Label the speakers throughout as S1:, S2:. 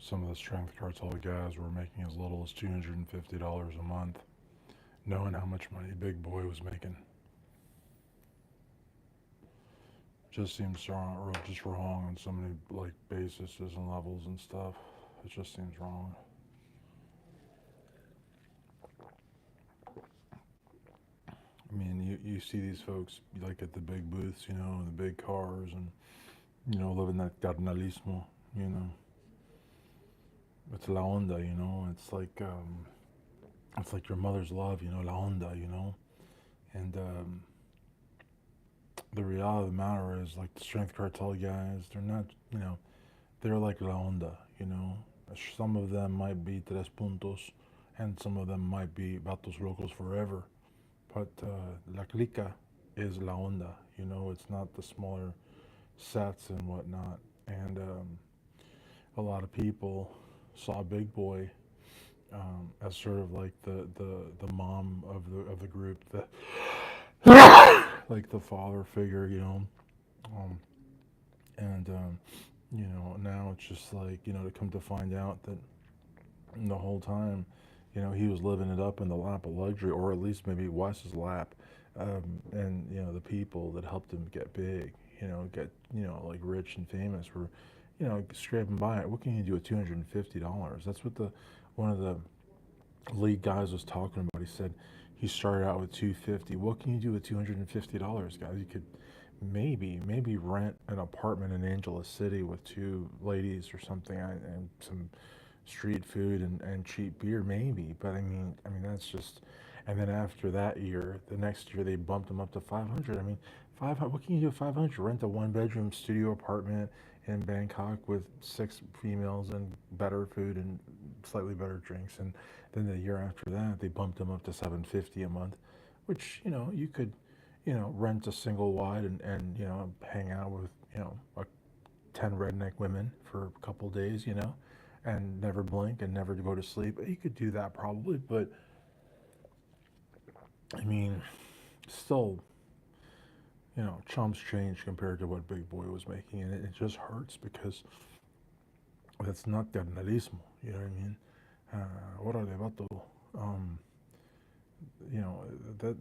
S1: some of the Strength Cartel guys were making as little as $250 a month, knowing how much money Big Boy was making. Just seems wrong, just wrong on so many like bases and levels and stuff. It just seems wrong. I mean, you see these folks like at the big booths, and the big cars, and living that carnalismo. You know, it's la onda. It's like your mother's love. La onda. And the reality of the matter is, like the Strength Cartel guys, they're not. They're like la onda. Some of them might be tres puntos, and some of them might be vatos locos forever. But la clica is la onda. It's not the smaller sets and whatnot. And a lot of people saw Big Boy as sort of like the mom of the group, the like the father figure, um, and now it's just like to come to find out that the whole time, he was living it up in the lap of luxury, or at least maybe Wes's lap, and the people that helped him get big, get like rich and famous were, scraping by it. What can you do with $250? That's what the one of the lead guys was talking about. He said he started out with 250. What can you do with $250, guys? You could maybe rent an apartment in Angeles City with two ladies or something, and some street food and cheap beer, maybe. But I mean that's just. And then after that year, the next year they bumped him up to 500. I mean, 500. What can you do with 500? Rent a one-bedroom studio apartment in Bangkok with six females and better food and slightly better drinks. And then the year after that, they bumped him up to 750 a month, which you could rent a single wide and hang out with a 10 redneck women for a couple days, and never blink and never go to sleep. You could do that probably, but I mean, still, chumps change compared to what Big Boy was making, and it just hurts because that's not carnalismo. You know what I mean? Órale, vato. Um,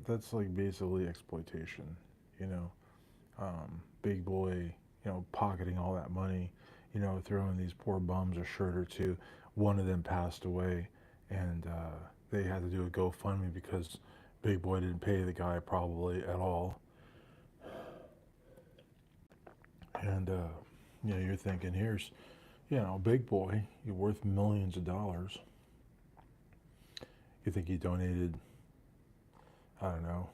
S1: that's like basically exploitation. You know, Big Boy, pocketing all that money, throwing these poor bums a shirt or two. One of them passed away, and they had to do a GoFundMe because Big Boy didn't pay the guy probably at all. And you're thinking, here's, Big Boy, you're worth millions of dollars. You think he donated, I don't know,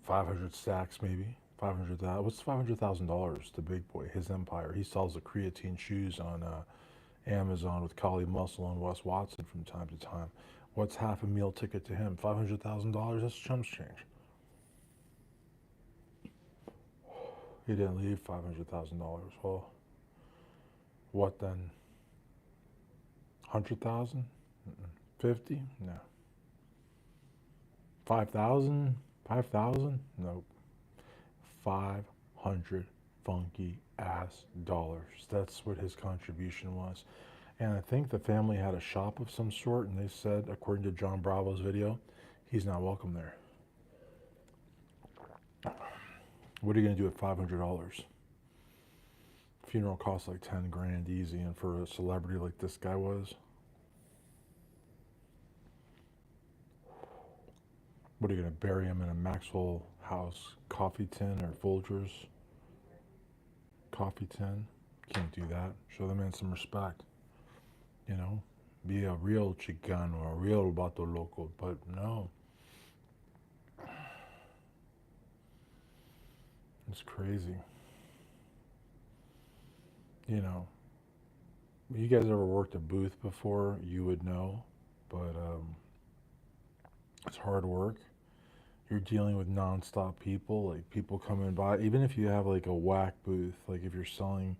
S1: 500 stacks maybe? 500,000. What's $500,000 to Big Boy? His empire. He sells the creatine shoes on Amazon with Kali Muscle and Wes Watson from time to time. What's half a meal ticket to him? $500,000. That's chumps change. He didn't leave $500,000. Well, what then? 100,000? 50? No. 5,000? 5,000? Nope. 500 funky ass dollars. That's what his contribution was. And I think the family had a shop of some sort, and they said, according to John Bravo's video, he's not welcome there. What are you going to do with $500? Funeral costs like 10 grand easy, and for a celebrity like this guy was, what are you going to bury him in a Maxwell House coffee tin or Folgers coffee tin? Can't do that. Show the man some respect. You know, be a real Chicano, a real Bato Loco. But no, it's crazy. You know, you guys ever worked a booth before, you would know. But it's hard work. You're dealing with nonstop people, like people coming by. Even if you have like a whack booth, like if you're selling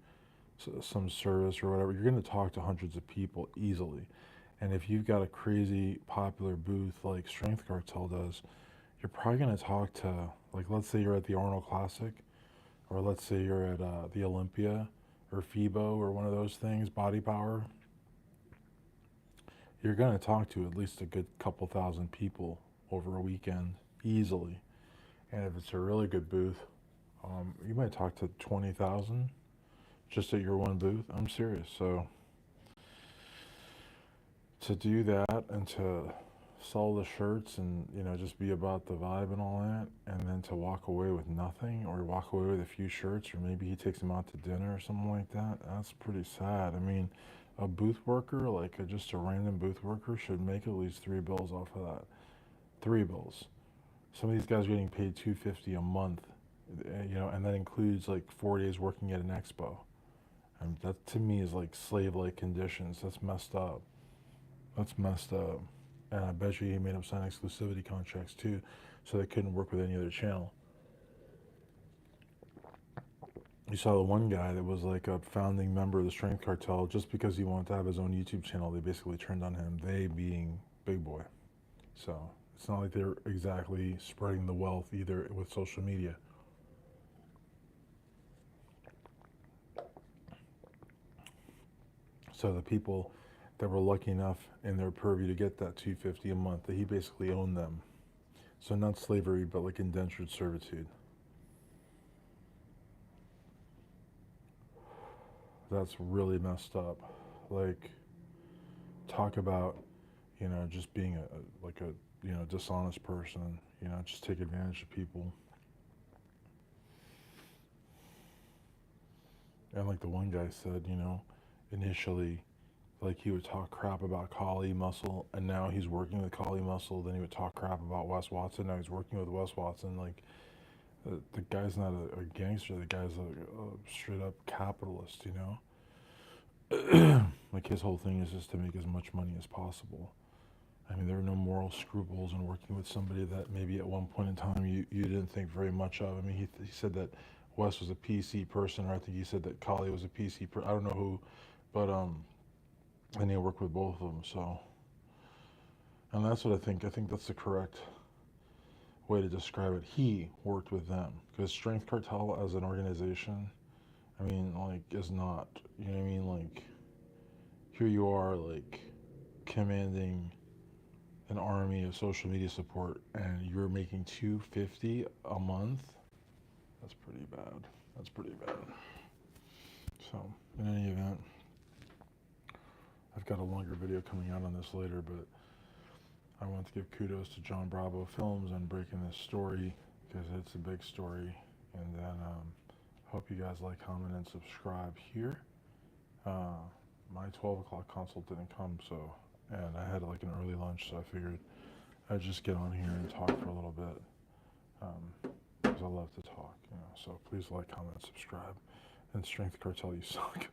S1: some service or whatever, you're going to talk to hundreds of people easily. And if you've got a crazy popular booth like Strength Cartel does, you're probably going to talk to, like, let's say you're at the Arnold Classic, or let's say you're at the Olympia or FIBO or one of those things, Body Power. you're going to talk to at least a good couple thousand people over a weekend easily. And if it's a really good booth, you might talk to 20,000 just at your one booth. I'm serious. So to do that and to sell the shirts and just be about the vibe and all that, and then to walk away with nothing, or walk away with a few shirts, or maybe he takes them out to dinner or something like that, that's pretty sad. I mean, a booth worker, like just a random booth worker, should make at least 3 bills off of that. 3 bills. Some of these guys are getting paid $250 a month, and that includes like 4 days working at an expo. And that to me is like slave-like conditions. That's messed up. That's messed up. And I bet you he made them sign exclusivity contracts too, so they couldn't work with any other channel. You saw the one guy that was like a founding member of the Strength Cartel. Just because he wanted to have his own YouTube channel, they basically turned on him, they being Big Boy. So it's not like they're exactly spreading the wealth either with social media. So the people that were lucky enough in their purview to get that $250 a month, that he basically owned them. So not slavery, but like indentured servitude. That's really messed up. Like, talk about, just being a dishonest person, just take advantage of people. And like the one guy said, initially, like he would talk crap about Kali Muscle, and now he's working with Kali Muscle. Then he would talk crap about Wes Watson. Now he's working with Wes Watson. Like, the guy's not a gangster. The guy's a straight up capitalist. Like, his whole thing is just to make as much money as possible. I mean, there are no moral scruples in working with somebody that maybe at one point in time you didn't think very much of. I mean, he said that Wes was a PC person, or I think he said that Kali was a PC person. I don't know who, but and he worked with both of them. So, and that's what I think. I think that's the correct way to describe it. He worked with them, because Strength Cartel as an organization, I mean, like, is not. You know what I mean? Like, here you are, like, commanding an army of social media support, and you're making $250 a month. That's pretty bad. That's pretty bad. So, in any event, I've got a longer video coming out on this later, but I want to give kudos to John Bravo Films on breaking this story, because it's a big story. And then hope you guys like, comment, and subscribe here. My 12 o'clock consult didn't come, and I had like an early lunch, so I figured I'd just get on here and talk for a little bit, because I love to talk, So please like, comment, subscribe, and Strength Cartel, you suck.